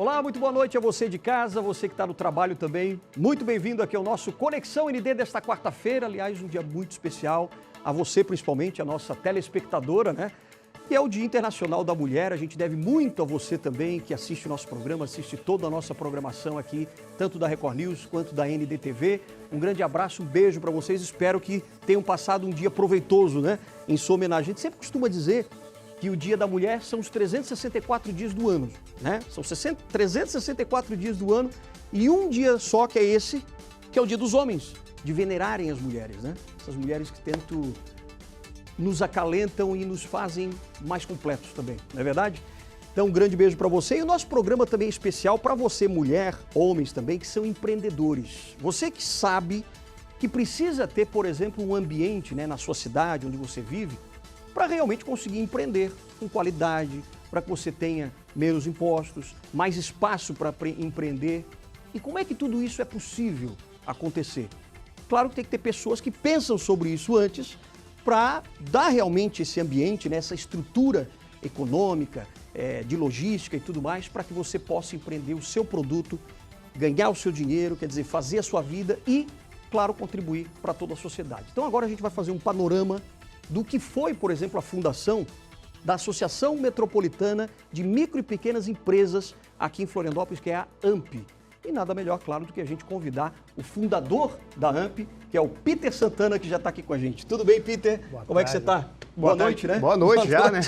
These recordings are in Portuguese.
Olá, muito boa noite a você de casa, você que está no trabalho também. Muito bem-vindo aqui ao nosso Conexão ND desta quarta-feira, aliás, um dia muito especial. A você, principalmente, a nossa telespectadora, né? E é o Dia Internacional da Mulher, a gente deve muito a você também, que assiste o nosso programa, assiste toda a nossa programação aqui, tanto da Record News quanto da NDTV. Um grande abraço, um beijo para vocês, espero que tenham passado um dia proveitoso, né? Em sua homenagem. A gente sempre costuma dizer que o Dia da Mulher são os 364 dias do ano, né? São 364 dias do ano e um dia só que é esse, que é o Dia dos Homens, de venerarem as mulheres, né? Essas mulheres que tanto nos acalentam e nos fazem mais completos também, não é verdade? Então, um grande beijo para você e o nosso programa também é especial para você, mulher, homens também, que são empreendedores. Você que sabe que precisa ter, por exemplo, um ambiente, né, na sua cidade, onde você vive, para realmente conseguir empreender com qualidade, para que você tenha menos impostos, mais espaço para empreender. E como é que tudo isso é possível acontecer? Claro que tem que ter pessoas que pensam sobre isso antes para dar realmente esse ambiente, né, essa estrutura econômica, de logística e tudo mais, para que você possa empreender o seu produto, ganhar o seu dinheiro, quer dizer, fazer a sua vida e, claro, contribuir para toda a sociedade. Então agora a gente vai fazer um panorama do que foi, por exemplo, a fundação da Associação Metropolitana de Micro e Pequenas Empresas aqui em Florianópolis, que é a AMP. E nada melhor, claro, do que a gente convidar o fundador da AMP, que é o Peter Santana, que já está aqui com a gente. Tudo bem, Peter? Como é que você está? Boa noite, né? Boa noite já, né?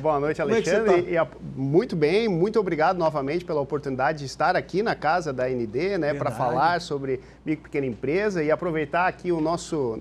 Boa noite, Alexandre. Como é que muito bem, muito obrigado novamente pela oportunidade de estar aqui na casa da ND, né? Para falar sobre micro e pequena empresa e aproveitar aqui o nosso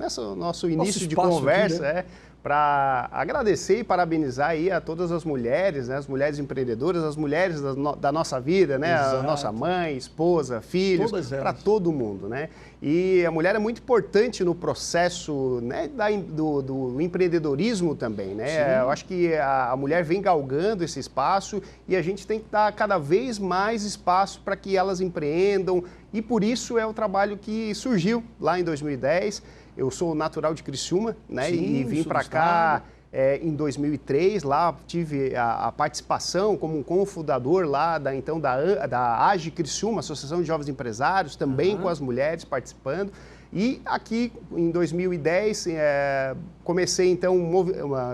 início de conversa, aqui, né? Para agradecer e parabenizar aí a todas as mulheres, né? As mulheres empreendedoras, as mulheres da nossa vida, né? Exato. A nossa mãe, esposa, filhos, para todo mundo, né? E a mulher é muito importante no processo, né, do empreendedorismo também, né? Sim. Eu acho que a mulher vem galgando esse espaço e a gente tem que dar cada vez mais espaço para que elas empreendam e por isso é o trabalho que surgiu lá em 2010. Eu sou natural de Criciúma, né? Sim, E vim para cá em 2003. Lá tive a participação como cofundador lá da AGE Criciúma, Associação de Jovens Empresários, também com as mulheres participando. E aqui em 2010 comecei então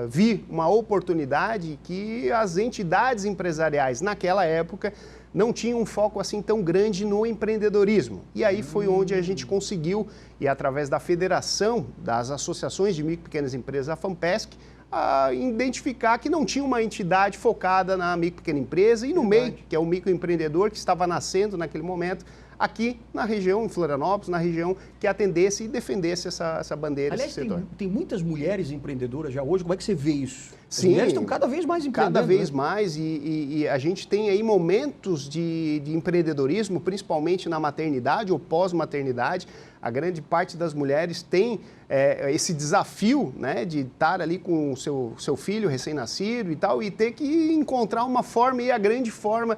vi uma oportunidade que as entidades empresariais naquela época não tinham um foco assim tão grande no empreendedorismo. E aí foi onde a gente conseguiu, e através da Federação das Associações de Micro e Pequenas Empresas, a FAMPESC, identificar que não tinha uma entidade focada na micro e pequena empresa e no MEI, que é o microempreendedor que estava nascendo naquele momento, aqui na região, em Florianópolis, na região que atendesse e defendesse essa bandeira, aliás, esse setor. Tem muitas mulheres empreendedoras já hoje, como é que você vê isso? As Sim, mulheres estão cada vez mais empreendendo. Cada vez né? mais e a gente tem aí momentos de empreendedorismo, principalmente na maternidade ou pós-maternidade. A grande parte das mulheres tem esse desafio, né, de estar ali com o seu filho recém-nascido e tal, e ter que encontrar uma forma, e a grande forma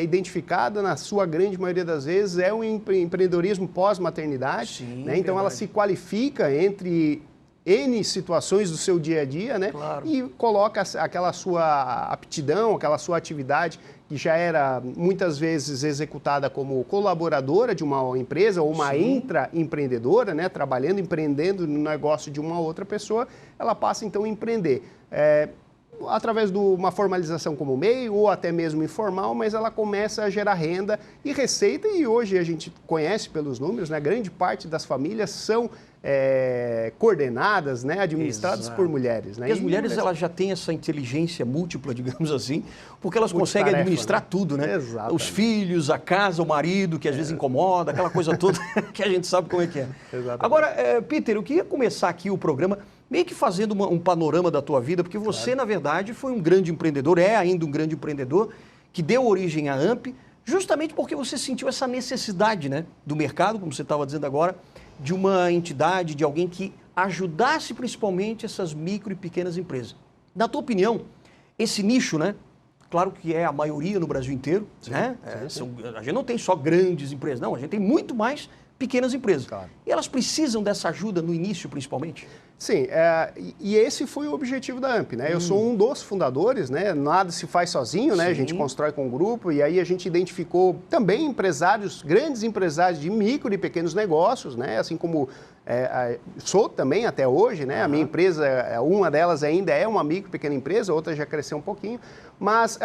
identificada, na sua grande maioria das vezes, é o empreendedorismo pós-maternidade. Né? Então ela se qualifica entre N situações do seu dia a dia, né? Claro. E coloca aquela sua aptidão, aquela sua atividade que já era muitas vezes executada como colaboradora de uma empresa ou uma intraempreendedora, né? Trabalhando, empreendendo no negócio de uma outra pessoa, ela passa então a empreender. Através de uma formalização como MEI ou até mesmo informal, mas ela começa a gerar renda e receita e hoje a gente conhece pelos números, né? Grande parte das famílias são coordenadas, né? Administradas por mulheres. Né? Porque as mulheres elas já têm essa inteligência múltipla, digamos assim, porque elas conseguem administrar tudo, né? Exatamente. Os filhos, a casa, o marido, que às vezes incomoda, aquela coisa toda que a gente sabe como é que é. Exatamente. Agora, Peter, eu queria começar aqui o programa meio que fazendo um panorama da tua vida, porque você, na verdade, foi um grande empreendedor, é ainda um grande empreendedor, que deu origem à AMP, justamente porque você sentiu essa necessidade, né, do mercado, como você estava dizendo agora, de uma entidade, de alguém que ajudasse principalmente essas micro e pequenas empresas. Na tua opinião, esse nicho, né, claro que é a maioria no Brasil inteiro, né? A gente não tem só grandes empresas, não, a gente tem muito mais pequenas empresas. Claro. E elas precisam dessa ajuda no início, principalmente? Sim, e esse foi o objetivo da AMP, né? Eu sou um dos fundadores, né? Nada se faz sozinho, né? Sim. A gente constrói com um grupo e aí a gente identificou também empresários, grandes empresários de micro e pequenos negócios, né? Assim como sou também até hoje, né? A minha empresa, uma delas ainda é uma micro e pequena empresa, outra já cresceu um pouquinho, mas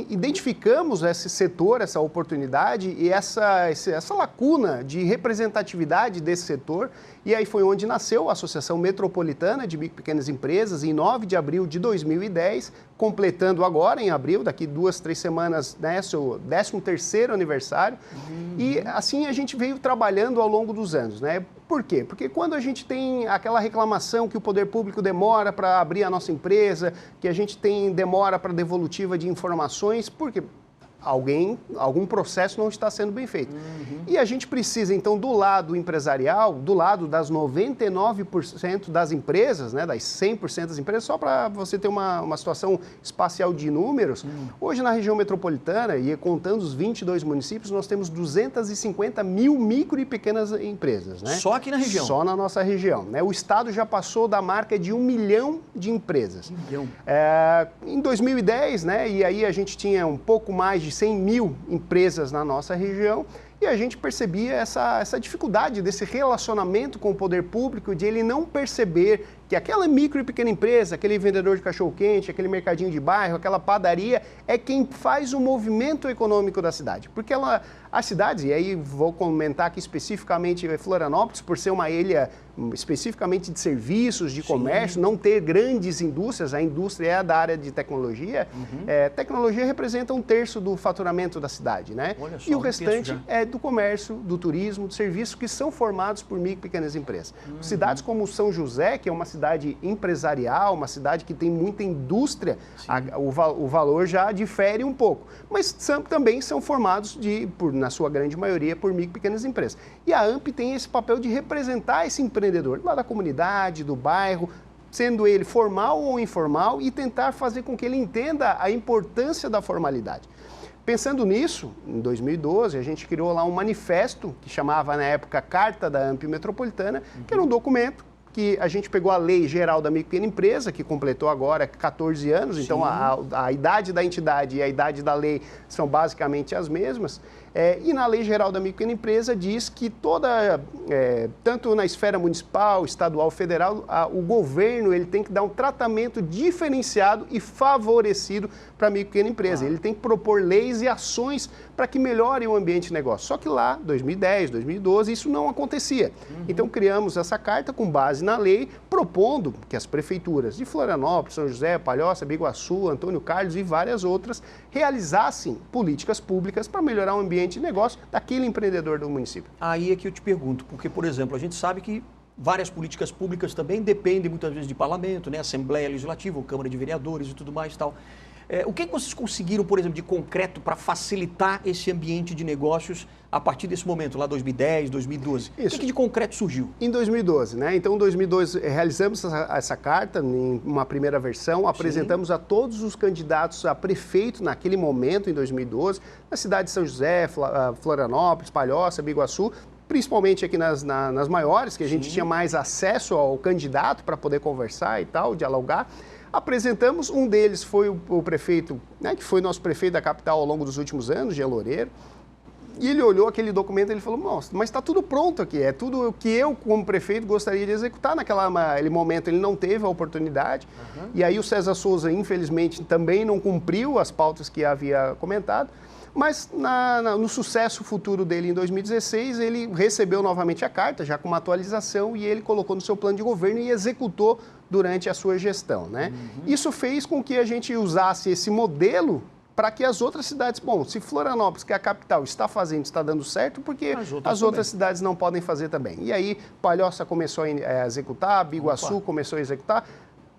identificamos esse setor, essa oportunidade e essa lacuna de representatividade desse setor, e aí foi onde nasceu a Associação Metropolitana de Micro e Pequenas Empresas, em 9 de abril de 2010, completando agora em abril, daqui 2, 3 semanas, né, seu 13º aniversário. E assim a gente veio trabalhando ao longo dos anos, né? Por quê? Porque quando a gente tem aquela reclamação que o poder público demora para abrir a nossa empresa, que a gente tem demora para devolutiva de informações, porque algum processo não está sendo bem feito. E a gente precisa, então, do lado empresarial, do lado das 99% das empresas, né, das 100% das empresas, só para você ter uma situação espacial de números, hoje na região metropolitana, e contando os 22 municípios, nós temos 250 mil micro e pequenas empresas. Né? Só aqui na região? Só na nossa região. Né? O Estado já passou da marca de 1 milhão de empresas. 1 milhão. Em 2010, né, e aí a gente tinha um pouco mais de 100 mil empresas na nossa região e a gente percebia essa dificuldade desse relacionamento com o poder público, de ele não perceber que aquela micro e pequena empresa, aquele vendedor de cachorro-quente, aquele mercadinho de bairro, aquela padaria, é quem faz o movimento econômico da cidade. Porque as cidades, e aí vou comentar aqui especificamente Florianópolis, por ser uma ilha especificamente de serviços, de comércio, não ter grandes indústrias, a indústria é da área de tecnologia, tecnologia representa 1/3 do faturamento da cidade, né? Olha só, E o restante é do comércio, do turismo, do serviço, que são formados por micro e pequenas empresas. Cidades como São José, que é uma cidade empresarial, uma cidade que tem muita indústria, o valor já difere um pouco. Mas também são formados, na sua grande maioria, por micro e pequenas empresas. E a AMP tem esse papel de representar esse empreendedor lá da comunidade, do bairro, sendo ele formal ou informal, e tentar fazer com que ele entenda a importância da formalidade. Pensando nisso, em 2012, a gente criou lá um manifesto, que chamava na época Carta da AMP Metropolitana, que era um documento que a gente pegou a Lei Geral da Micro e Pequena Empresa, que completou agora 14 anos, então a idade da entidade e a idade da lei são basicamente as mesmas. E na Lei Geral da Micro e Pequena Empresa diz que tanto na esfera municipal, estadual, federal, o governo ele tem que dar um tratamento diferenciado e favorecido para a micro e pequena empresa. Ele tem que propor leis e ações para que melhore o ambiente de negócio. Só que lá, 2010, 2012, isso não acontecia. Então criamos essa carta com base na lei, propondo que as prefeituras de Florianópolis, São José, Palhoça, Biguaçu, Antônio Carlos e várias outras realizassem políticas públicas para melhorar o ambiente de negócio daquele empreendedor do município. Aí é que eu te pergunto, porque, por exemplo, a gente sabe que várias políticas públicas também dependem muitas vezes de parlamento, né? Assembleia Legislativa, Câmara de Vereadores e tudo mais e tal. O que vocês conseguiram, por exemplo, de concreto para facilitar esse ambiente de negócios a partir desse momento, lá 2010, 2012? Isso. O que de concreto surgiu? Em 2012, né? Então, em 2012, realizamos essa carta em uma primeira versão, apresentamos a todos os candidatos a prefeito naquele momento, em 2012, na cidade de São José, Florianópolis, Palhoça, Biguaçu, principalmente aqui nas maiores, que a gente tinha mais acesso ao candidato para poder conversar e tal, dialogar. Apresentamos, um deles foi o prefeito, né, que foi nosso prefeito da capital ao longo dos últimos anos, Jean Loureiro, e ele olhou aquele documento e ele falou, nossa, mas está tudo pronto aqui, é tudo o que eu, como prefeito, gostaria de executar. Naquele momento ele não teve a oportunidade, e aí o César Souza, infelizmente, também não cumpriu as pautas que havia comentado, mas no sucesso futuro dele em 2016, ele recebeu novamente a carta, já com uma atualização, e ele colocou no seu plano de governo e executou durante a sua gestão, né? Isso fez com que a gente usasse esse modelo para que as outras cidades, se Florianópolis, que é a capital, está fazendo, está dando certo, porque as outras cidades não podem fazer também. E aí, Palhoça começou a executar, Biguaçu começou a executar,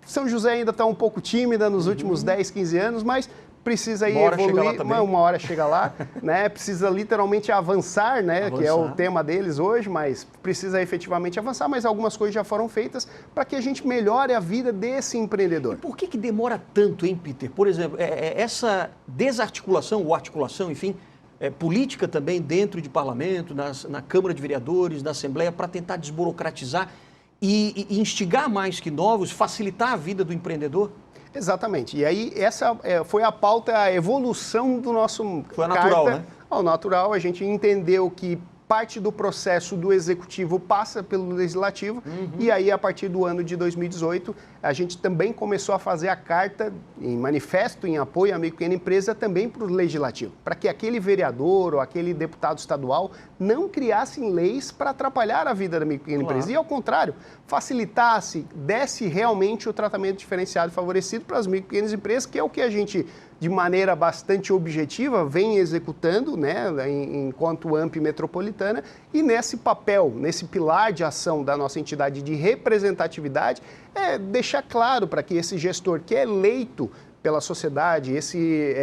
São José ainda está um pouco tímida nos últimos 10, 15 anos, mas precisa aí evoluir, uma hora chega lá, né? Precisa literalmente avançar, né? Que é o tema deles hoje, mas precisa efetivamente avançar, mas algumas coisas já foram feitas para que a gente melhore a vida desse empreendedor. E por que demora tanto, hein, Peter? Por exemplo, essa desarticulação ou articulação, enfim, política também dentro de parlamento, na Câmara de Vereadores, na Assembleia, para tentar desburocratizar e instigar mais que novos, facilitar a vida do empreendedor? Exatamente. E aí essa foi a pauta, a evolução do nosso Foi a natural, carta. né? Ao natural, a gente entendeu que parte do processo do executivo passa pelo legislativo e aí, a partir do ano de 2018, a gente também começou a fazer a carta em manifesto em apoio à micro e pequena empresa também para o legislativo, para que aquele vereador ou aquele deputado estadual não criassem leis para atrapalhar a vida da micro e pequena empresa e, ao contrário, facilitasse, desse realmente o tratamento diferenciado e favorecido para as micro e pequenas empresas, que é o que a gente, de maneira bastante objetiva, vem executando, né, enquanto AMP metropolitana, e nesse papel, nesse pilar de ação da nossa entidade de representatividade, é deixar claro para que esse gestor que é eleito pela sociedade, esse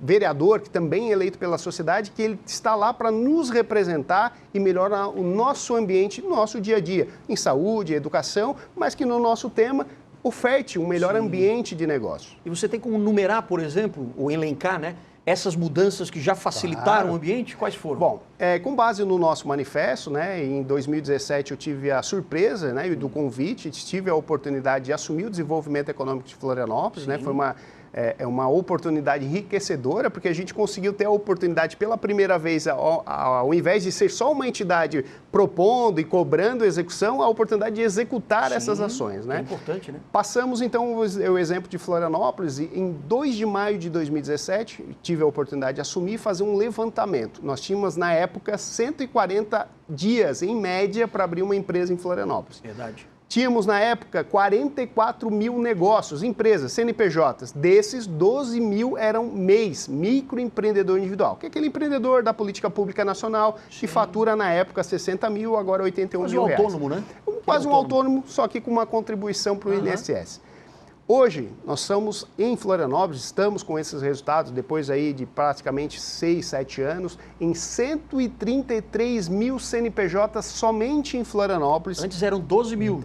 vereador que também é eleito pela sociedade, que ele está lá para nos representar e melhorar o nosso ambiente, nosso dia a dia, em saúde, educação, mas que no nosso tema oferte um melhor ambiente de negócio. E você tem como numerar, por exemplo, ou elencar, né, essas mudanças que já facilitaram o ambiente? Quais foram? Bom, com base no nosso manifesto, né, em 2017 eu tive a surpresa, né, do convite, tive a oportunidade de assumir o desenvolvimento econômico de Florianópolis, né, foi uma oportunidade enriquecedora, porque a gente conseguiu ter a oportunidade pela primeira vez, ao invés de ser só uma entidade propondo e cobrando execução, a oportunidade de executar essas ações. Né? É importante, né? Passamos, então, o exemplo de Florianópolis, e em 2 de maio de 2017, tive a oportunidade de assumir e fazer um levantamento. Nós tínhamos, na época, 140 dias, em média, para abrir uma empresa em Florianópolis. Verdade. Tínhamos, na época, 44 mil negócios, empresas, CNPJs. Desses, 12 mil eram MEIs, microempreendedor individual, que é aquele empreendedor da política pública nacional que fatura, na época, 60 mil, agora 81 mil reais. Quase um autônomo, né? Quase um autônomo, só que com uma contribuição para o INSS. Hoje, nós somos em Florianópolis, estamos com esses resultados, depois aí de praticamente 6, 7 anos, em 133 mil CNPJs somente em Florianópolis. Antes eram 12 mil.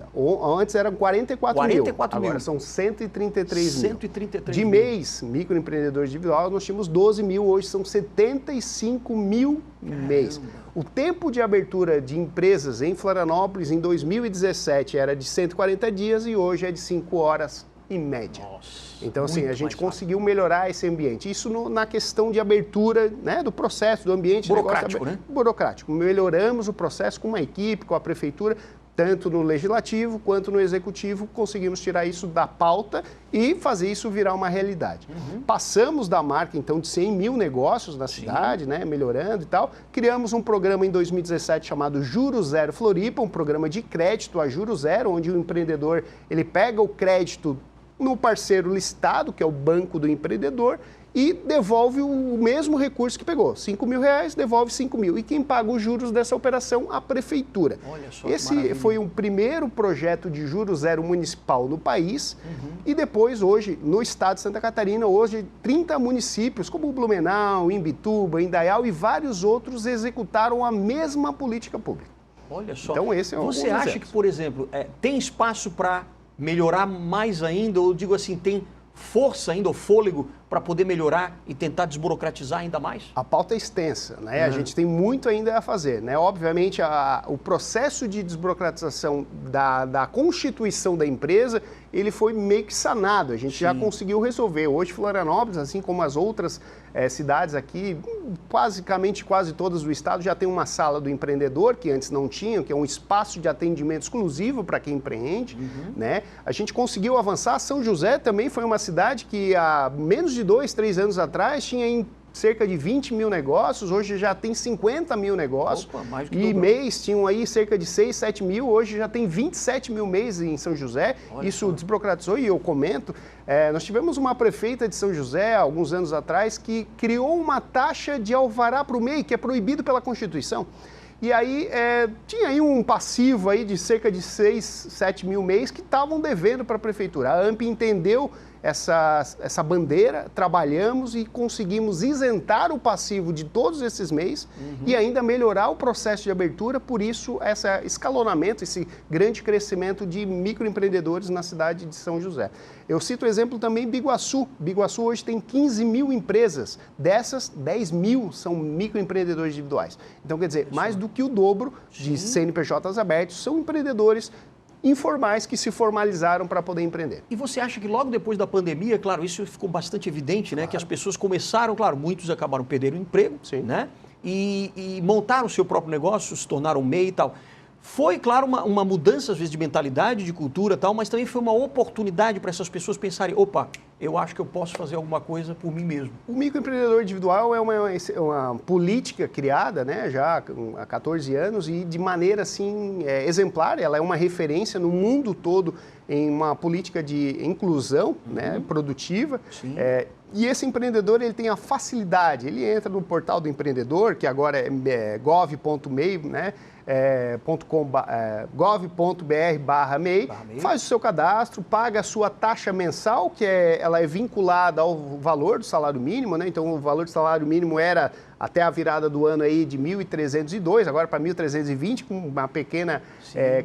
Antes eram 44 mil. Agora Agora são 133 mil. 133 de mil. mês, microempreendedor individual, nós tínhamos 12 mil, hoje são 75 mil mês. O tempo de abertura de empresas em Florianópolis em 2017 era de 140 dias e hoje é de 5 horas em média. Nossa, então, assim, a gente mais conseguiu melhorar esse ambiente. Isso na questão de abertura, né, do processo, do ambiente. Burocrático, né? Burocrático. Melhoramos o processo com uma equipe, com a prefeitura, tanto no legislativo quanto no executivo, conseguimos tirar isso da pauta e fazer isso virar uma realidade. Passamos da marca, então, de 100 mil negócios na cidade, né, melhorando e tal. Criamos um programa em 2017 chamado Juro Zero Floripa, um programa de crédito a juro zero, onde o empreendedor ele pega o crédito no parceiro listado, que é o banco do empreendedor, e devolve o mesmo recurso que pegou. 5 mil reais, devolve 5 mil. E quem paga os juros dessa operação? A prefeitura. Olha só, esse foi um primeiro projeto de juro zero municipal no país. E depois, hoje, no estado de Santa Catarina, hoje 30 municípios, como Blumenau, Imbituba, Indaial e vários outros, executaram a mesma política pública. Olha só. Então, esse é um Você acha que, por exemplo, tem espaço para melhorar mais ainda, ou digo assim, tem força ainda, ou fôlego, para poder melhorar e tentar desburocratizar ainda mais? A pauta é extensa, né? A gente tem muito ainda a fazer, né? Obviamente, o processo de desburocratização da constituição da empresa, ele foi meio que sanado, a gente já conseguiu resolver. Hoje, Florianópolis, assim como as outras cidades aqui, basicamente quase todas do estado, já tem uma sala do empreendedor, que antes não tinha, que é um espaço de atendimento exclusivo para quem empreende, né? A gente conseguiu avançar. São José também foi uma cidade que há menos de 2, 3 anos atrás tinha cerca de 20 mil negócios, hoje já tem 50 mil negócios. Opa, mais que e dobrou. mês tinham aí cerca de 6, 7 mil, hoje já tem 27 mil mês em São José. Olha Isso só. desburocratizou e eu comento. Nós tivemos uma prefeita de São José, alguns anos atrás, que criou uma taxa de alvará para o MEI, que é proibido pela Constituição. E aí tinha aí um passivo aí de cerca de 6, 7 mil mês que estavam devendo para a prefeitura. A AMP entendeu essa bandeira, trabalhamos e conseguimos isentar o passivo de todos esses MEIs e ainda melhorar o processo de abertura, por isso esse escalonamento, esse grande crescimento de microempreendedores na cidade de São José. Eu cito o exemplo também Biguaçu. Biguaçu hoje tem 15 mil empresas, dessas 10 mil são microempreendedores individuais. Então, quer dizer, mais do que o dobro de CNPJs abertos são empreendedores informais que se formalizaram para poder empreender. E você acha que logo depois da pandemia, claro, isso ficou bastante evidente, né? Claro. Que as pessoas começaram, claro, muitos acabaram perdendo o emprego, sim, né? E montaram o seu próprio negócio, se tornaram MEI e tal. Foi, claro, uma mudança, às vezes, de mentalidade, de cultura e tal, mas também foi uma oportunidade para essas pessoas pensarem, opa, eu acho que eu posso fazer alguma coisa por mim mesmo. O microempreendedor individual é uma política criada, né, já há 14 anos e de maneira, assim, exemplar. Ela é uma referência no mundo todo em uma política de inclusão, né, produtiva. E esse empreendedor, ele tem a facilidade, ele entra no portal do empreendedor, que agora é gov.mei, né, gov.br/MEI, faz o seu cadastro, paga a sua taxa mensal, que ela é vinculada ao valor do salário mínimo, né? Então o valor do salário mínimo era até a virada do ano aí de 1.302, agora para 1.320, com uma pequena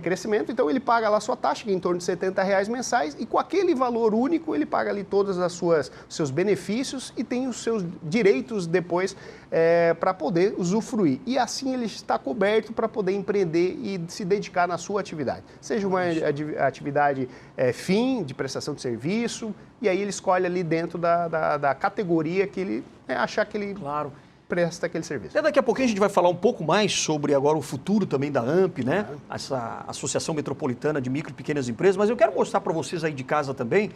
crescimento. Então ele paga lá a sua taxa, que é em torno de R$70 mensais, e com aquele valor único ele paga ali todos os seus benefícios e tem os seus direitos depois para poder usufruir. E assim ele está coberto para poder empreender e se dedicar na sua atividade. Seja uma atividade fim, de prestação de serviço, e aí ele escolhe ali dentro da categoria que ele achar que ele... Claro. Presta aquele serviço. Daqui a pouquinho a gente vai falar um pouco mais sobre agora o futuro também da AMP, né? Essa Associação Metropolitana de Micro e Pequenas Empresas, mas eu quero mostrar para vocês aí de casa também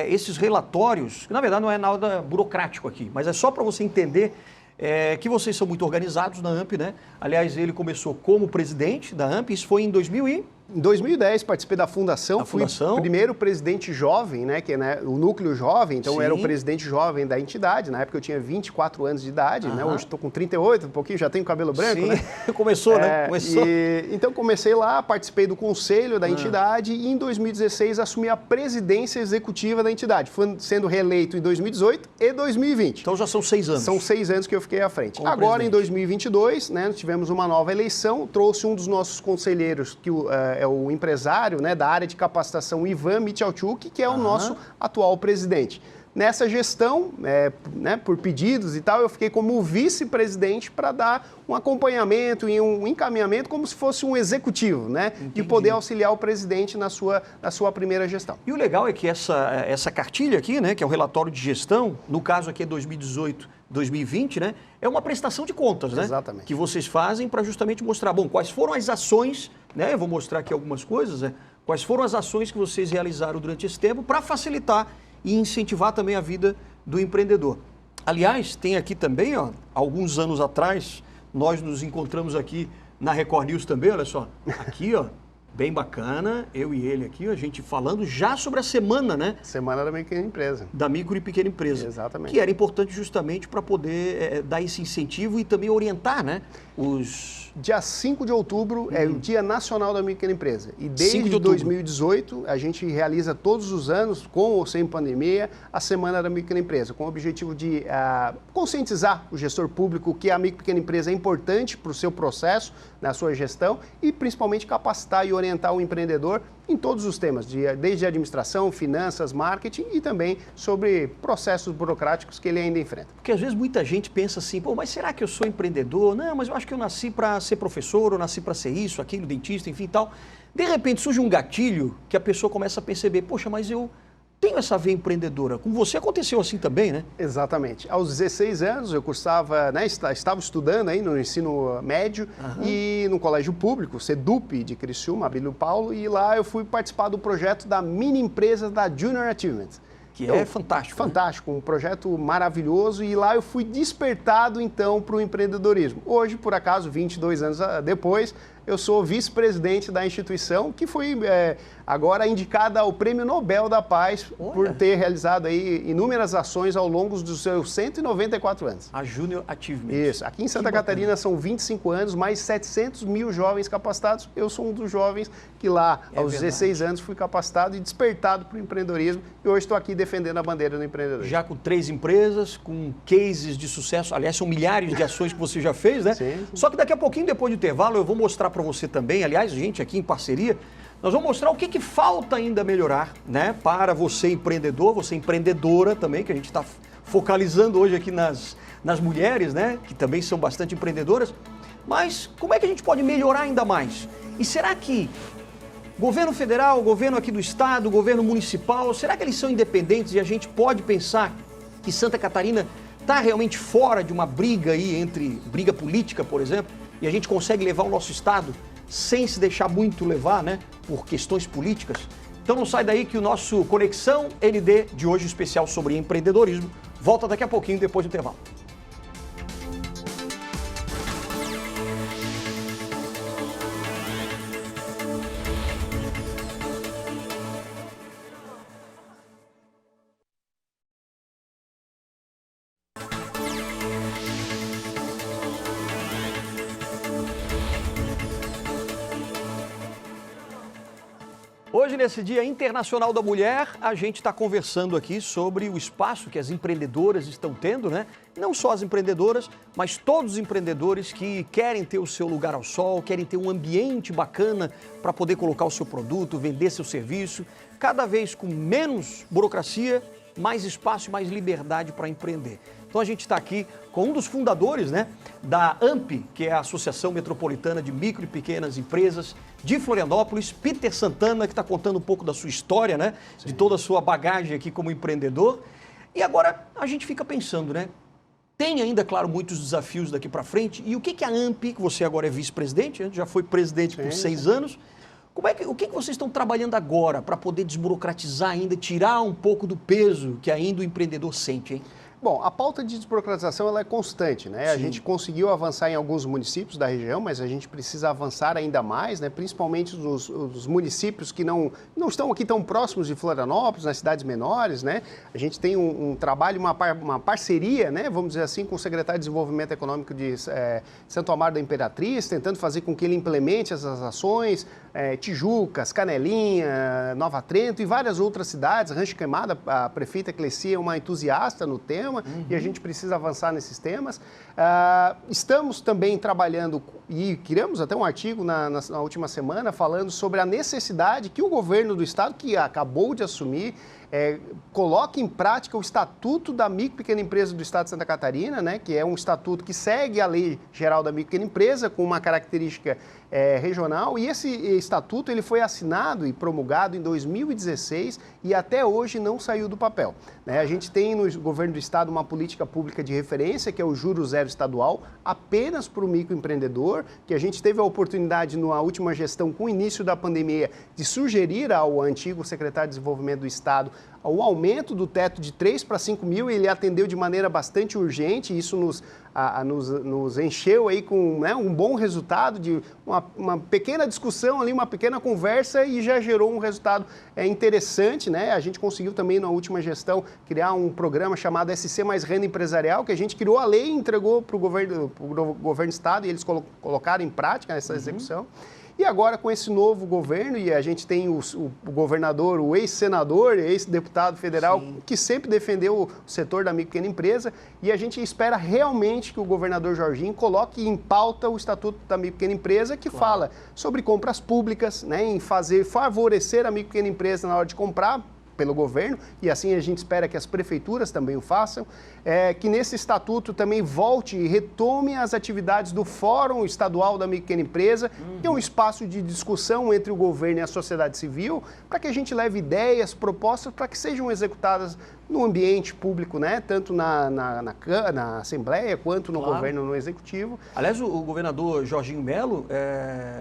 esses relatórios, que na verdade não é nada burocrático aqui, mas é só para você entender que vocês são muito organizados na AMP, né? Aliás, ele começou como presidente da AMP, isso foi em 2010, participei da fundação, fui o primeiro presidente jovem, né, que é o núcleo jovem, então era o presidente jovem da entidade, na época eu tinha 24 anos de idade, né, hoje estou com 38, um pouquinho, já tenho cabelo branco, né? Começou, né? Começou. Então comecei lá, participei do conselho da entidade e em 2016 assumi a presidência executiva da entidade, sendo reeleito em 2018 e 2020. Então já são 6 anos. São 6 anos que eu fiquei à frente. Como agora, presidente. Em 2022, né, nós tivemos uma nova eleição, trouxe um dos nossos conselheiros, que é o empresário, né, da área de capacitação, Ivan Michalchuk, que é o nosso atual presidente. Nessa gestão, né, por pedidos e tal, eu fiquei como vice-presidente para dar um acompanhamento e um encaminhamento como se fosse um executivo, né, de poder auxiliar o presidente na sua primeira gestão. E o legal é que essa cartilha aqui, né, que é o relatório de gestão, no caso aqui é 2018, 2020, né, é uma prestação de contas, né? Exatamente. Que vocês fazem para justamente mostrar, bom, quais foram as ações, né? Eu vou mostrar aqui algumas coisas, né? Quais foram as ações que vocês realizaram durante esse tempo para facilitar e incentivar também a vida do empreendedor. Aliás, tem aqui também, ó, alguns anos atrás, nós nos encontramos aqui na Record News também, olha só, aqui, ó, bem bacana, eu e ele aqui, a gente falando já sobre a semana, né? Semana da Pequena Empresa. Da micro e pequena empresa. Exatamente. Que era importante justamente para poder dar esse incentivo e também orientar, né? Dia 5 de outubro é o Dia Nacional da Pequena Empresa. E desde 2018, a gente realiza todos os anos, com ou sem pandemia, a Semana da Pequena Empresa, com o objetivo de conscientizar o gestor público que a micro e pequena empresa é importante para o seu processo, na sua gestão, e principalmente capacitar e orientar o empreendedor em todos os temas, desde administração, finanças, marketing e também sobre processos burocráticos que ele ainda enfrenta. Porque às vezes muita gente pensa assim, pô, mas será que eu sou empreendedor? Não, mas eu acho que eu nasci para ser professor, eu nasci para ser isso, aquilo, dentista, enfim tal. De repente surge um gatilho que a pessoa começa a perceber, poxa, mas eu tenho essa veia empreendedora. Com você aconteceu assim também, né? Exatamente. Aos 16 anos eu cursava, né, estava estudando aí no ensino médio e no colégio público, CEDUP de Criciúma, Abílio Paulo, e lá eu fui participar do projeto da mini empresa da Junior Achievement. Que é fantástico. Fantástico, né? Um projeto maravilhoso e lá eu fui despertado então para o empreendedorismo. Hoje, por acaso, 22 anos depois, eu sou vice-presidente da instituição, que foi agora indicada ao Prêmio Nobel da Paz por ter realizado aí inúmeras ações ao longo dos seus 194 anos. A Junior Achievement. Isso. Aqui em Santa Catarina são 25 anos, mais 700 mil jovens capacitados. Eu sou um dos jovens que lá, aos 16 anos, fui capacitado e despertado para o empreendedorismo. E hoje estou aqui defendendo a bandeira do empreendedorismo. Já com 3 empresas, com cases de sucesso. Aliás, são milhares de ações que você já fez, né? Sim. Só que daqui a pouquinho, depois do intervalo, eu vou mostrar para você também, aliás, gente aqui em parceria, nós vamos mostrar o que falta ainda melhorar, né? Para você empreendedor, você empreendedora também, que a gente está focalizando hoje aqui nas mulheres, né? Que também são bastante empreendedoras. Mas como é que a gente pode melhorar ainda mais? E será que governo federal, governo aqui do estado, governo municipal, será que eles são independentes e a gente pode pensar que Santa Catarina está realmente fora de uma briga aí briga política, por exemplo, e a gente consegue levar o nosso estado sem se deixar muito levar, né, por questões políticas? Então não sai daí que o nosso Conexão ND de hoje, especial sobre empreendedorismo, volta daqui a pouquinho, depois do intervalo. Hoje, nesse Dia Internacional da Mulher, a gente está conversando aqui sobre o espaço que as empreendedoras estão tendo, né? Não só as empreendedoras, mas todos os empreendedores que querem ter o seu lugar ao sol, querem ter um ambiente bacana para poder colocar o seu produto, vender seu serviço, cada vez com menos burocracia, mais espaço e mais liberdade para empreender. Então a gente está aqui com um dos fundadores, né, da AMP, que é a Associação Metropolitana de Micro e Pequenas Empresas de Florianópolis, Peter Santana, que está contando um pouco da sua história, né, de toda a sua bagagem aqui como empreendedor. E agora a gente fica pensando, né, tem ainda, claro, muitos desafios daqui para frente. E o que a AMP, que você agora é vice-presidente, já foi presidente por 6 anos, o que vocês estão trabalhando agora para poder desburocratizar ainda, tirar um pouco do peso que ainda o empreendedor sente, hein? Bom, a pauta de desburocratização ela é constante, né? Sim. A gente conseguiu avançar em alguns municípios da região, mas a gente precisa avançar ainda mais, né? Principalmente os municípios que não estão aqui tão próximos de Florianópolis, nas cidades menores, né? A gente tem um trabalho, uma parceria, né? Vamos dizer assim, com o secretário de Desenvolvimento Econômico de Santo Amaro da Imperatriz, tentando fazer com que ele implemente essas ações, Tijucas, Canelinha, Nova Trento e várias outras cidades. Rancho Queimada, a prefeita Clecia é uma entusiasta no tema, e a gente precisa avançar nesses temas. Estamos também trabalhando, e criamos até um artigo na última semana, falando sobre a necessidade que o governo do estado, que acabou de assumir, coloque em prática o Estatuto da Micro e Pequena Empresa do Estado de Santa Catarina, né, que é um estatuto que segue a Lei Geral da Micro e Pequena Empresa, com uma característica regional, e esse estatuto ele foi assinado e promulgado em 2016 e até hoje não saiu do papel, né? A gente tem no governo do estado uma política pública de referência, que é o Juro Zero Estadual, apenas para o microempreendedor, que a gente teve a oportunidade na última gestão, com o início da pandemia, de sugerir ao antigo secretário de Desenvolvimento do Estado o aumento do teto de 3 para 5 mil, e ele atendeu de maneira bastante urgente, e isso nos encheu aí com, né, um bom resultado, de uma pequena discussão ali, uma pequena conversa, e já gerou um resultado interessante, né? A gente conseguiu também na última gestão criar um programa chamado SC Mais Renda Empresarial, que a gente criou a lei e entregou para o governo do estado, e eles colocaram em prática essa execução. E agora, com esse novo governo, e a gente tem o governador, o ex-senador, ex-deputado federal, sim, que sempre defendeu o setor da micro e pequena empresa, e a gente espera realmente que o governador Jorginho coloque em pauta o Estatuto da Micro e Pequena Empresa, que fala sobre compras públicas, né, em favorecer a micro e pequena empresa na hora de comprar pelo governo, e assim a gente espera que as prefeituras também o façam, que nesse estatuto também volte e retome as atividades do Fórum Estadual da Micro e Pequena Empresa, que é um espaço de discussão entre o governo e a sociedade civil, para que a gente leve ideias, propostas, para que sejam executadas no ambiente público, né? Tanto na Assembleia, quanto no governo, no Executivo. Aliás, o governador Jorginho Melo,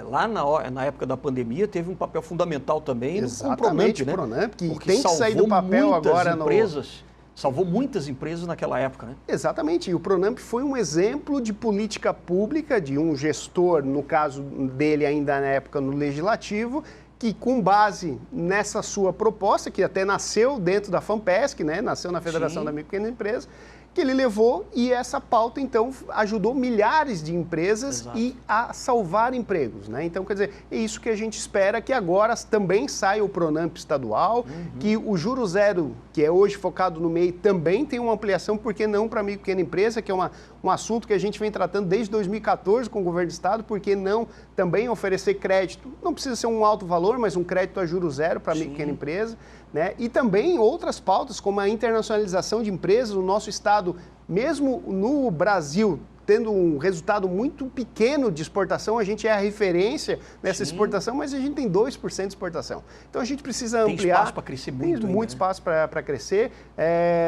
lá na época da pandemia, teve um papel fundamental também no Pronamp, né? Pronamp, que tem que sair do papel agora empresas Salvou muitas empresas naquela época, né? Exatamente, e o Pronamp foi um exemplo de política pública, de um gestor, no caso dele ainda na época no Legislativo, que com base nessa sua proposta, que até nasceu dentro da FAMPESC, né? Nasceu na Federação da Micro e Pequena Empresa, que ele levou e essa pauta, então, ajudou milhares de empresas e a salvar empregos, né? Então, quer dizer, é isso que a gente espera, que agora também saia o Pronamp estadual, que o Juro Zero, que é hoje focado no MEI, também tem uma ampliação, por que não para a micro e pequena empresa, que é um assunto que a gente vem tratando desde 2014 com o governo do estado, por que não também oferecer crédito, não precisa ser um alto valor, mas um crédito a Juro Zero para a micro e pequena empresa, né? E também outras pautas, como a internacionalização de empresas. O nosso estado, mesmo no Brasil, tendo um resultado muito pequeno de exportação, a gente é a referência nessa exportação, mas a gente tem 2% de exportação. Então a gente precisa ampliar. Tem espaço para crescer muito. Tem muito espaço para crescer.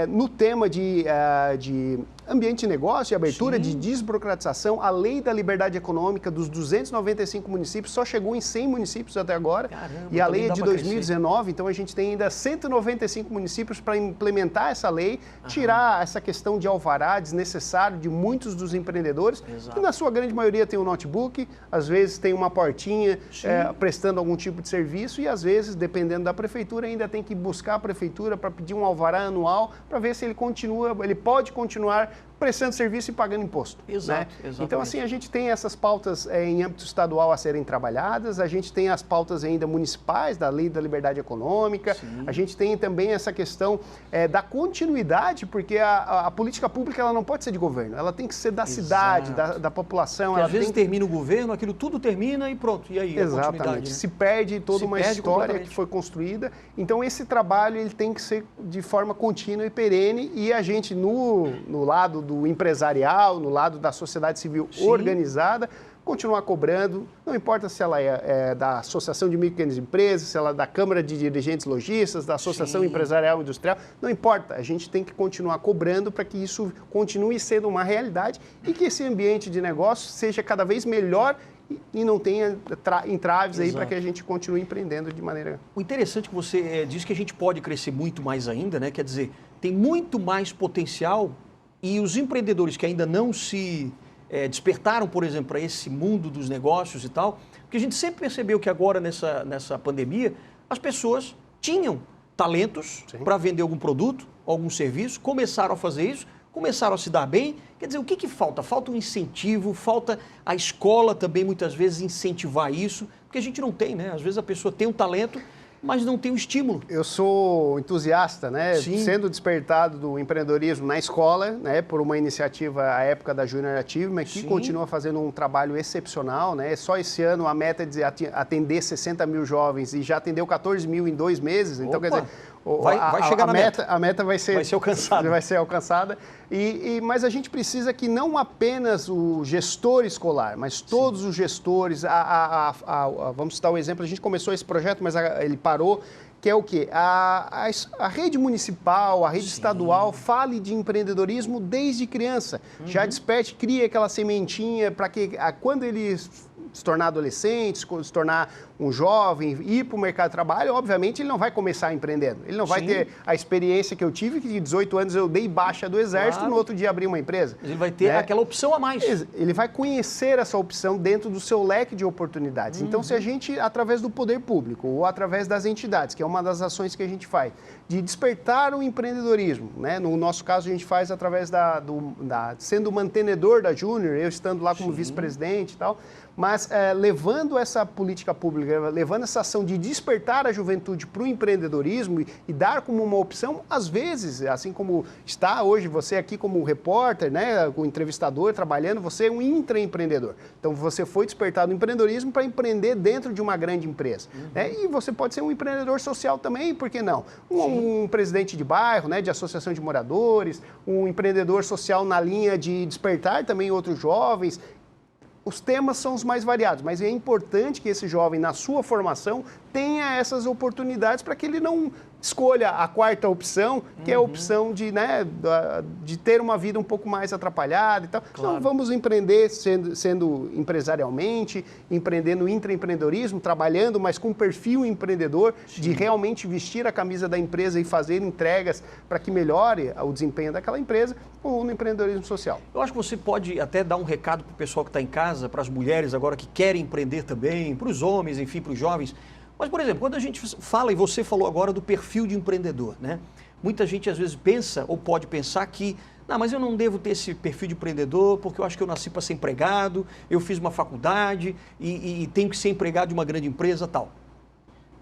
No tema de ambiente de negócio e abertura de desburocratização, a lei da liberdade econômica dos 295 municípios só chegou em 100 municípios até agora. Caramba, e a lei é de 2019, então a gente tem ainda 195 municípios para implementar essa lei, tirar essa questão de alvará desnecessário de muitos dos empreendedores, que na sua grande maioria tem um notebook, às vezes tem uma portinha prestando algum tipo de serviço e às vezes, dependendo da prefeitura, ainda tem que buscar a prefeitura para pedir um alvará anual para ver se ele pode continuar prestando serviço e pagando imposto. Exato, né? Então, assim, a gente tem essas pautas em âmbito estadual a serem trabalhadas, a gente tem as pautas ainda municipais da Lei da Liberdade Econômica, a gente tem também essa questão da continuidade, porque a política pública ela não pode ser de governo, ela tem que ser da cidade, da população. Porque às vezes termina o governo, aquilo tudo termina e pronto, e aí Exatamente. a continuidade, né? Se perde toda uma história que foi construída. Então, esse trabalho ele tem que ser de forma contínua e perene, e a gente, no lado do empresarial, no lado da sociedade civil organizada, continuar cobrando, não importa se ela é da Associação de Micro e Pequenas Empresas, se ela é da Câmara de Dirigentes Lojistas, da Associação Empresarial e Industrial, não importa, a gente tem que continuar cobrando para que isso continue sendo uma realidade e que esse ambiente de negócio seja cada vez melhor e não tenha entraves aí para que a gente continue empreendendo de maneira... O interessante é que você diz que a gente pode crescer muito mais ainda, né? Quer dizer, tem muito mais potencial. E os empreendedores que ainda não se despertaram, por exemplo, para esse mundo dos negócios e tal, porque a gente sempre percebeu que agora, nessa pandemia, as pessoas tinham talentos para vender algum produto, algum serviço, começaram a fazer isso, começaram a se dar bem. Quer dizer, o que falta? Falta um incentivo, falta a escola também, muitas vezes, incentivar isso, porque a gente não tem, né? Às vezes a pessoa tem um talento, mas não tem um estímulo. Eu sou entusiasta, né? Sendo despertado do empreendedorismo na escola, né? Por uma iniciativa à época da Junior Achievement, que continua fazendo um trabalho excepcional, né? Só esse ano a meta é de atender 60 mil jovens e já atendeu 14 mil em 2 meses. Então, quer dizer, vai chegar na meta. A meta vai ser alcançada. Vai ser alcançada. Mas a gente precisa que não apenas o gestor escolar, mas todos os gestores, vamos citar o exemplo, a gente começou esse projeto, mas ele parou, que é o quê? A rede municipal, a rede estadual fale de empreendedorismo desde criança. Já desperte, cria aquela sementinha para que quando ele se tornar adolescente, se tornar um jovem, ir para o mercado de trabalho, obviamente ele não vai começar empreendendo. Ele não vai ter a experiência que eu tive, que de 18 anos eu dei baixa do exército e no outro dia abri uma empresa. Mas ele vai ter aquela opção a mais. Ele vai conhecer essa opção dentro do seu leque de oportunidades. Então, se a gente, através do poder público ou através das entidades, que é uma das ações que a gente faz, de despertar o empreendedorismo, né? No nosso caso, a gente faz através sendo mantenedor da Júnior, eu estando lá como vice-presidente e tal, mas levando essa política pública, levando essa ação de despertar a juventude para o empreendedorismo e dar como uma opção, às vezes, assim como está hoje você aqui como repórter, né, o entrevistador trabalhando, você é um intraempreendedor. Então, você foi despertado no empreendedorismo para empreender dentro de uma grande empresa. Né? E você pode ser um empreendedor social também, por que não? Um presidente de bairro, né, de associação de moradores, um empreendedor social na linha de despertar também outros jovens. os temas são os mais variados, mas é importante que esse jovem, na sua formação, tenha essas oportunidades para que ele não escolha a quarta opção, que é a opção de, né, de ter uma vida um pouco mais atrapalhada e tal. Claro. Então, vamos empreender sendo empresarialmente, empreendendo no intraempreendedorismo, trabalhando, mas com perfil empreendedor, sim, de realmente vestir a camisa da empresa e fazer entregas para que melhore o desempenho daquela empresa, ou no empreendedorismo social. Eu acho que você pode até dar um recado para o pessoal que está em casa, para as mulheres agora que querem empreender também, para os homens, enfim, para os jovens. Mas, por exemplo, quando a gente fala, e você falou agora do perfil de empreendedor, né? Muita gente às vezes pensa, ou pode pensar que, não, mas eu não devo ter esse perfil de empreendedor porque eu acho que eu nasci para ser empregado, eu fiz uma faculdade e tenho que ser empregado de uma grande empresa, tal.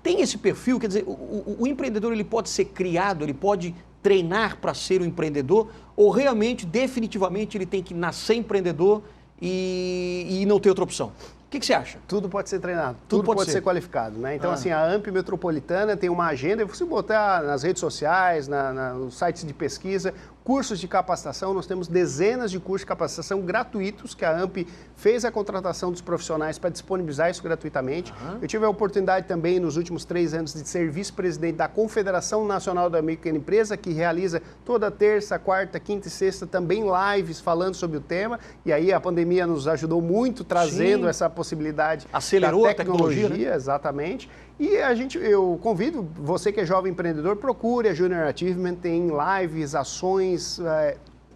Tem esse perfil, quer dizer, o empreendedor ele pode ser criado, ele pode treinar para ser um empreendedor, ou realmente, definitivamente, ele tem que nascer empreendedor e não ter outra opção? O que você acha? Tudo pode ser treinado, tudo pode ser qualificado, né? Então, assim, a AMP Metropolitana tem uma agenda, e você botar nas redes sociais, nos sites de pesquisa, cursos de capacitação, nós temos dezenas de cursos de capacitação gratuitos, que a AMP fez a contratação dos profissionais para disponibilizar isso gratuitamente. Eu tive a oportunidade também, nos últimos 3 anos, de ser vice-presidente da Confederação Nacional da Micropequena Empresa, que realiza toda terça, quarta, quinta e sexta também lives falando sobre o tema, e aí a pandemia nos ajudou muito, trazendo, sim, essa possibilidade. Acelerou da tecnologia, né? Exatamente. E eu convido você que é jovem empreendedor, procure a Junior Achievement, tem lives, ações,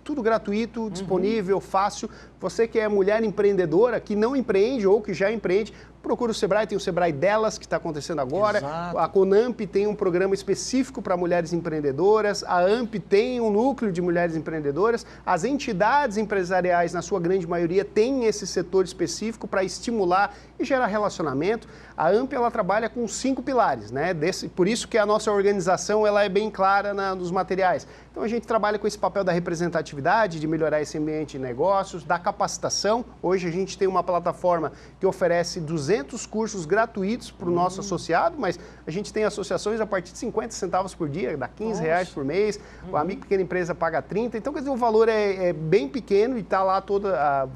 tudo gratuito, disponível, fácil. Você que é mulher empreendedora, que não empreende ou que já empreende, procura o Sebrae, tem o Sebrae Delas, que está acontecendo agora. Exato. A Conamp tem um programa específico para mulheres empreendedoras. A AMP tem um núcleo de mulheres empreendedoras. As entidades empresariais, na sua grande maioria, têm esse setor específico para estimular e gerar relacionamento. A AMP, ela trabalha com 5 pilares, né? Por isso que a nossa organização ela é bem clara nos materiais. Então, a gente trabalha com esse papel da representatividade, de melhorar esse ambiente de negócios, da capacitação. Hoje, a gente tem uma plataforma que oferece 200 cursos gratuitos para o nosso associado, mas a gente tem associações a partir de 50 centavos por dia, dá 15 reais por mês, a micropequena empresa paga 30, então, quer dizer, o valor é bem pequeno e está lá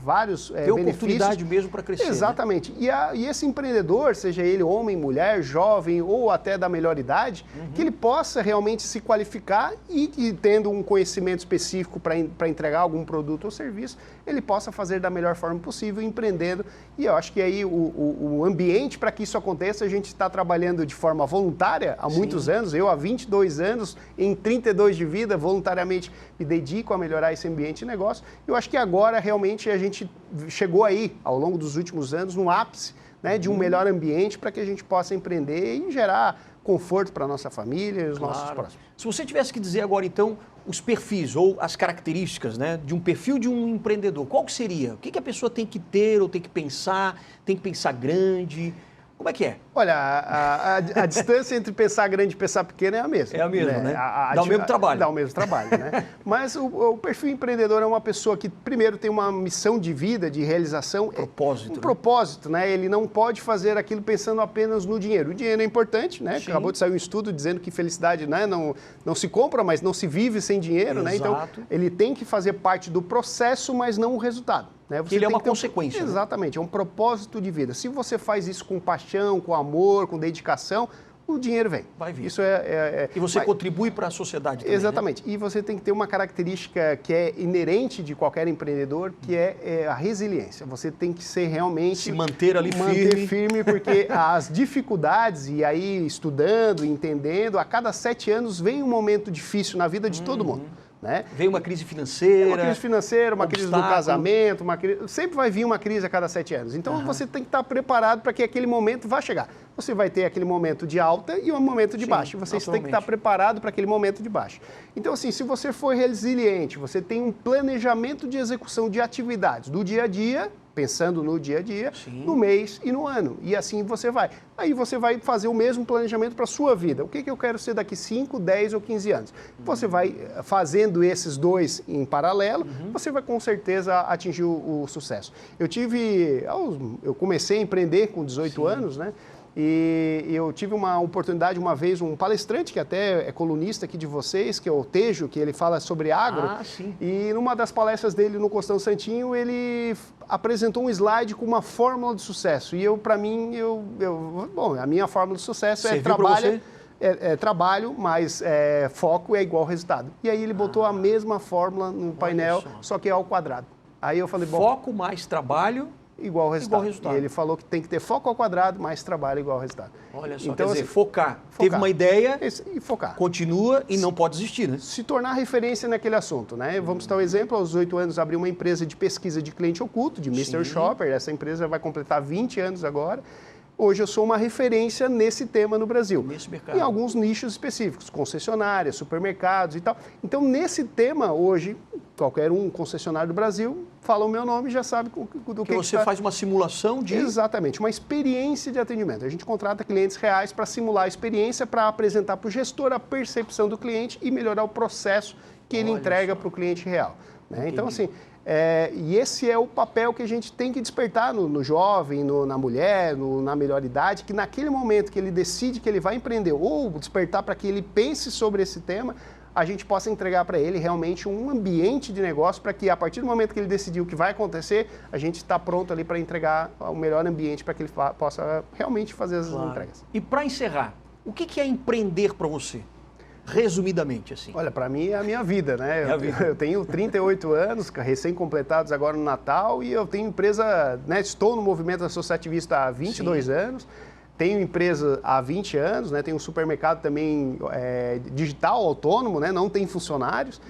vários tem benefícios. Oportunidade mesmo para crescer. Exatamente. Né? E esse empreendedor, seja ele homem, mulher, jovem ou até da melhor idade, que ele possa realmente se qualificar e tendo um conhecimento específico para entregar algum produto ou serviço, ele possa fazer da melhor forma possível, empreendendo. E eu acho que aí o ambiente para que isso aconteça, a gente está trabalhando de forma voluntária há muitos anos. Eu, há 22 anos, em 32 de vida, voluntariamente me dedico a melhorar esse ambiente de negócio. Eu acho que agora, realmente, a gente chegou aí, ao longo dos últimos anos, no ápice, né, de um melhor ambiente para que a gente possa empreender e gerar conforto para a nossa família e os nossos próximos. Se você tivesse que dizer agora, então, os perfis ou as características, né, de um perfil de um empreendedor, qual que seria? O que a pessoa tem que ter ou tem que pensar grande? Como é que é? Olha, a distância entre pensar grande e pensar pequeno é a mesma. É a mesma, né? Dá o mesmo trabalho. Dá o mesmo trabalho, né? Mas o perfil empreendedor é uma pessoa que, primeiro, tem uma missão de vida, de realização. Propósito. Propósito, né? Ele não pode fazer aquilo pensando apenas no dinheiro. O dinheiro é importante, né? Sim. Acabou de sair um estudo dizendo que felicidade, né, não se compra, mas não se vive sem dinheiro, né? Então, ele tem que fazer parte do processo, mas não o resultado. Né? Ele é uma consequência. Exatamente, é um propósito de vida. Se você faz isso com paixão, com amor, com dedicação, o dinheiro vem. Vai vir. Isso e você contribui para a sociedade também. Exatamente. Né? E você tem que ter uma característica que é inerente de qualquer empreendedor, que é a resiliência. Você tem que ser realmente... Se manter ali firme, porque as dificuldades, e aí estudando, entendendo, a cada 7 anos vem um momento difícil na vida de todo mundo. Né? Vem uma crise financeira. Uma crise do casamento, sempre vai vir uma crise a cada 7 anos. Então você tem que estar preparado para que aquele momento vá chegar. Você vai ter aquele momento de alta e um momento de baixa. Você tem que estar preparado para aquele momento de baixa. Então, assim, se você for resiliente, você tem um planejamento de execução de atividades do dia a dia, pensando no dia a dia, no mês e no ano. E assim você vai. Aí você vai fazer o mesmo planejamento para a sua vida. O que eu quero ser daqui 5, 10 ou 15 anos? Você vai fazendo esses dois em paralelo, você vai com certeza atingir o sucesso. Eu comecei a empreender com 18 anos, né? E eu tive uma oportunidade uma vez, um palestrante que até é colunista aqui de vocês, que é o Tejo, que ele fala sobre agro. Sim. E numa das palestras dele no Costão Santinho, ele apresentou um slide com uma fórmula de sucesso. E para mim, bom, a minha fórmula de sucesso é trabalho, mas foco é igual resultado. E aí ele botou a mesma fórmula no painel, só que é ao quadrado. Aí eu falei, bom... Foco mais trabalho... Igual resultado. E ele falou que tem que ter foco ao quadrado, mais trabalho igual resultado. Olha só, então, quer dizer, focar. Teve uma ideia, e focar. Continua e não pode desistir, né? Se tornar referência naquele assunto, né? Vamos dar um exemplo, aos 18 anos abri uma empresa de pesquisa de cliente oculto, de Mr. Shopper, essa empresa vai completar 20 anos agora. Hoje eu sou uma referência nesse tema no Brasil. Nesse mercado. Em alguns nichos específicos, concessionárias, supermercados e tal. Então, nesse tema, hoje, qualquer um concessionário do Brasil fala o meu nome e já sabe do que você faz uma simulação de... Exatamente, uma experiência de atendimento. A gente contrata clientes reais para simular a experiência, para apresentar para o gestor a percepção do cliente e melhorar o processo que ele entrega para o cliente real. Né? Então, assim... e esse é o papel que a gente tem que despertar no jovem, na mulher, na melhor idade, que naquele momento que ele decide que ele vai empreender ou despertar para que ele pense sobre esse tema, a gente possa entregar para ele realmente um ambiente de negócio para que a partir do momento que ele decidiu o que vai acontecer, a gente está pronto ali para entregar o melhor ambiente para que ele possa realmente fazer as entregas. E para encerrar, o que é empreender para você? Resumidamente, assim. Olha, para mim é a minha vida, né? vida. Eu tenho 38 anos, recém-completados agora no Natal, e eu tenho empresa, né? Estou no movimento associativista há 22 anos, tenho empresa há 20 anos, né? Tenho um supermercado também digital, autônomo, né? Não tem funcionários.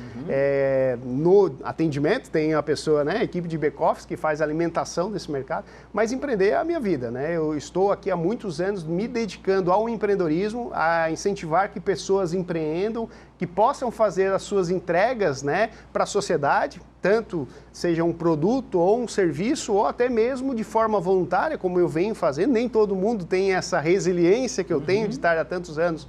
No atendimento tem a pessoa, né? A equipe de back-office que faz a alimentação desse mercado, mas empreender é a minha vida, né? Eu estou aqui há muitos anos me dedicando ao empreendedorismo, a incentivar que pessoas empreendam, que possam fazer as suas entregas, né, para a sociedade, tanto seja um produto ou um serviço, ou até mesmo de forma voluntária, como eu venho fazendo. Nem todo mundo tem essa resiliência que eu tenho de estar há tantos anos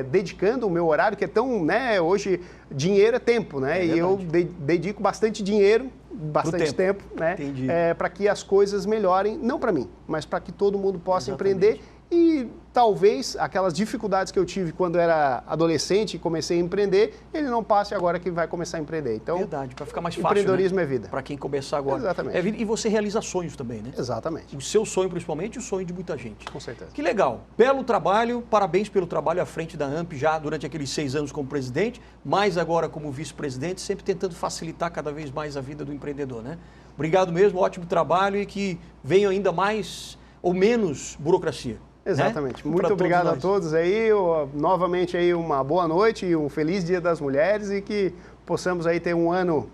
dedicando o meu horário, que é tão, né, hoje dinheiro é tempo, né, e eu dedico bastante dinheiro, bastante tempo, né, para que as coisas melhorem, não para mim, mas para que todo mundo possa empreender. E talvez aquelas dificuldades que eu tive quando era adolescente e comecei a empreender, ele não passe agora que vai começar a empreender. Então, verdade, para ficar mais fácil. Empreendedorismo é vida. Para quem começar agora. Exatamente. E você realiza sonhos também, né? Exatamente. O seu sonho, principalmente, e o sonho de muita gente. Com certeza. Que legal. Belo trabalho, parabéns pelo trabalho à frente da AMP já durante aqueles 6 anos como presidente, mais agora como vice-presidente, sempre tentando facilitar cada vez mais a vida do empreendedor, né? Obrigado mesmo, ótimo trabalho e que venha ainda mais ou menos burocracia. Exatamente. Né? Muito obrigado a todos aí. Novamente aí uma boa noite e um feliz Dia das Mulheres e que possamos aí ter um ano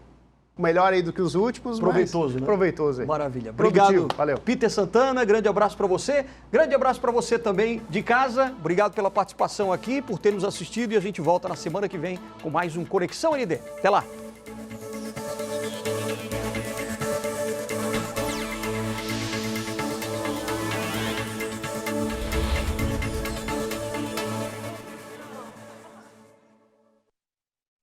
melhor aí do que os últimos. Proveitoso, né? Proveitoso aí. Maravilha. Obrigado. Valeu. Peter Santana, grande abraço para você. Grande abraço para você também de casa. Obrigado pela participação aqui, por ter nos assistido e a gente volta na semana que vem com mais um Conexão ND. Até lá.